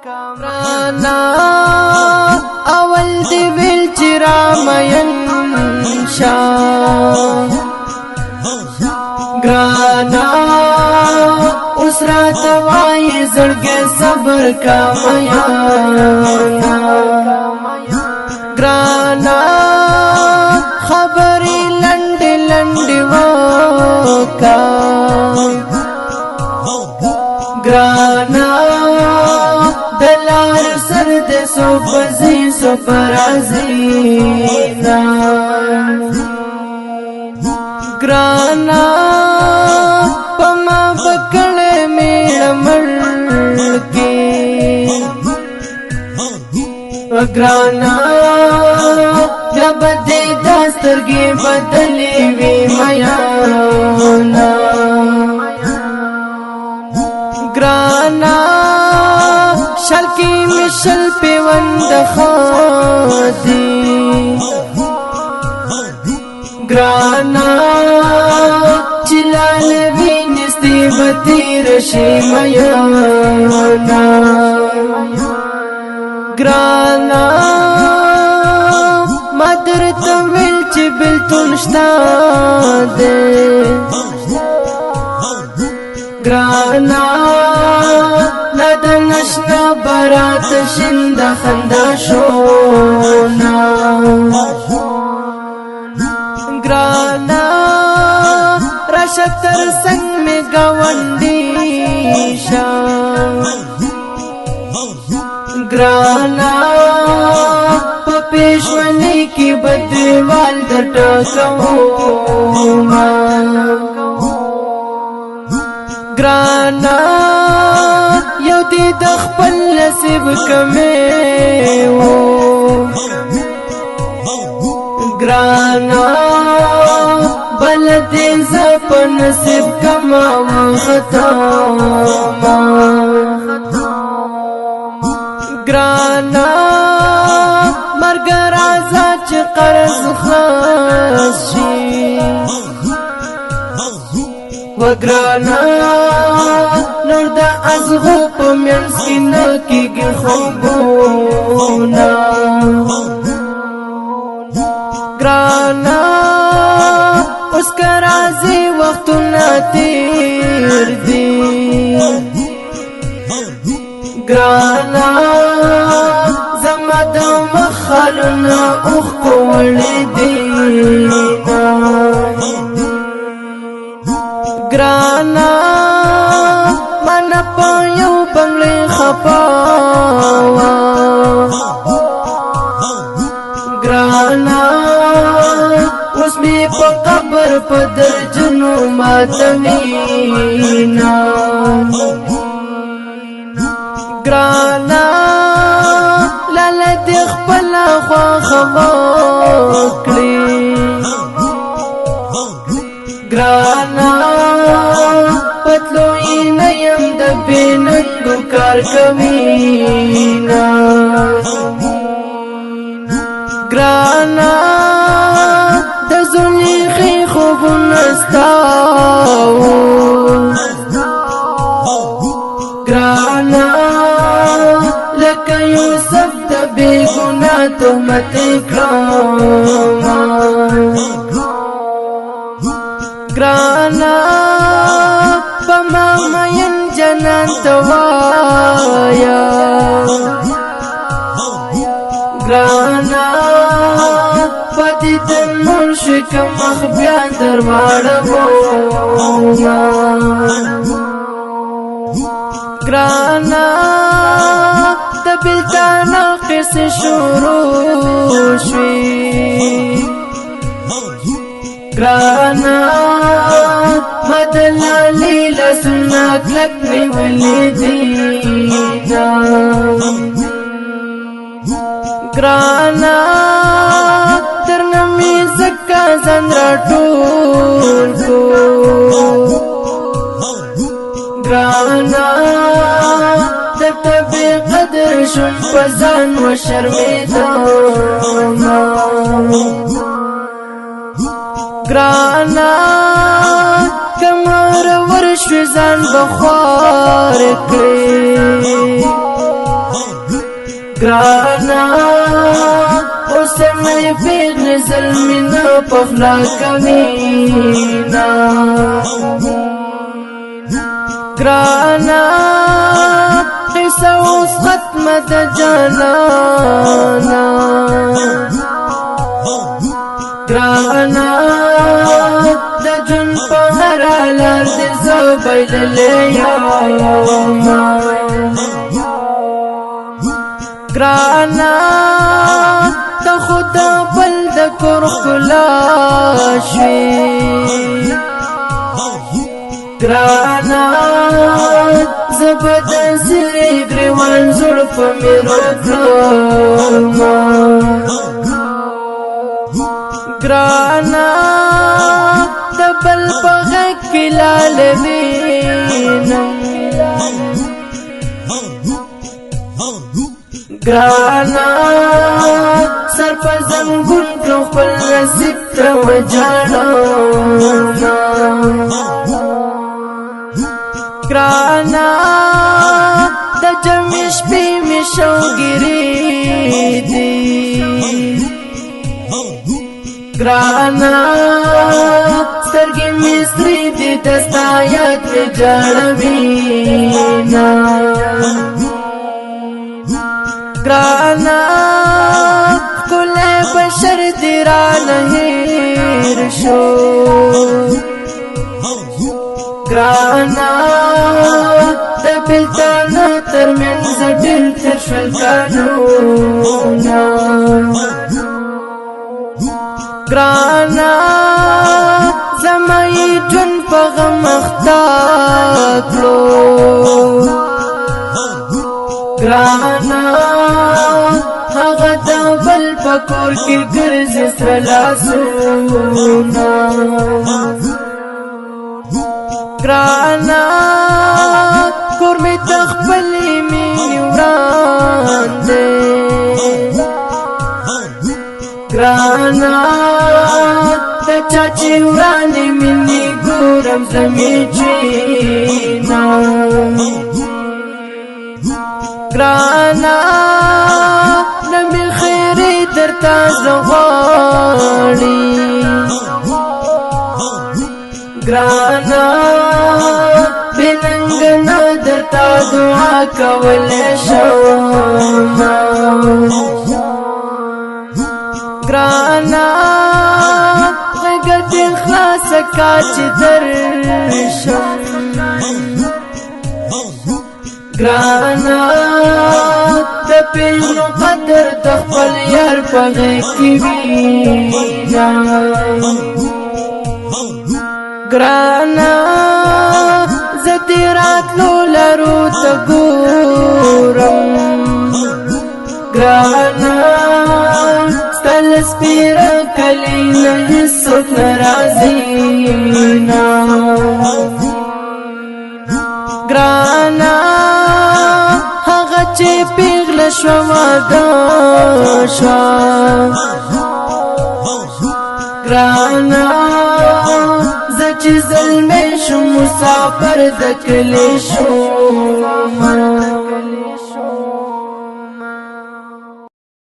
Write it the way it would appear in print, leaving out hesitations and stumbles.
کامرانا اول دی ویل چرامین شاه گرانا اس رات وائی زڑگے صبر کا میانا گرانا خبری لنڈ لنڈ وکا گرانا دلار سرد سو بزی سو پرازینا گرانا پما بکڑے میڑ ملکی گرانا جب دے داسترگی بدلی وی میانا گرانا شل کی مشل پیوند خادی گرانا چلال بھی نستی بطیر شیمیانا گرانا مادر تمویل چی بلتون شتا دے گرانا ندن اشنا برات شند خندا شونا گرانا رشتر سنگ میں گوندی شاہ گرانا پپیشونی کی بدوال درٹا کہونا گرانا یو دی دخپل نصیب کمیو گرانا بلدی زپ نصیب کما و ختاما گرانا مرگ رازا چی قرض خلاص شی وگرانا نور دا ازغو پا منسکی نکی گی خوبونا گرانا اس کا رازی وقت نا تیر دی گرانا زمد مخالنا اخ کولی دینا گرانا من پایو بنگلی خپاوا گرانا اس می پا قبر پا درجنو ماتمینا گرانا لالا دیخ پلا خوا خواکلی گرانا پتلوئی نیم دبی ننگو کار کمینا گرانا دزولی خی خوب نستاو گرانا لکا یوسف دبی گنا تهمت اکراما گرانا پما مین جنان توایا گرانا پتی تن مرشک مخبیان درواڑا بوما گرانا تبلتانا قس شروع شوی گرانا مدلالی لسناک لکنی ولی دینا گرانا درنمی زکا زندر ٹول کو گرانا درتبی قدر شن پزان و شرمیدانا گرانا کمر ورش زان بخوار کری گرانا اسے میں پیر ظلمنا پفلا کمینا گرانا قصہ اس ختم دا جانانا گرانا دا جن پہر علار دے زبیل لیاما گرانا دا خدا بلد کرخلاشوی گرانا زبد زلی گریوان زلف میرو گراما گرانا دبل پغک کلال وینم گرانا سر پر زنگون کرو خپل رزق کرو جانا گرانا دا جمعش پی می شوگیری دی گرانا سترگی مصری دی دستایت می جاڑوینا گرانا کل بشر دیران ہیر شو گرانا دبلتانا ترمنز دل ترشل کانونا گرانا زمائی جن پغم اختاکلو گرانا هغه بل پکور کې ګرځي سلاسونا گرانا کور می تخپل می وران دے گرانا د چاچی وران می ګورم زمي جینا گرانا نمی خیری درتا زغاڑی گرانا بننگنا درتا دعا کول شوما گرانا غگت اخلاص کاچ درشم گرانا دا پیجنو قدر تخپل یار پغی کی وینا گرانا زدی رات لو لرو تگورم گرانا ستل سپیرا کلی نحسوک نرازینا گرانا هغه چې پیغله شوه دا شوه گرانا زه چې زلمی شم مسافر د کلی شوم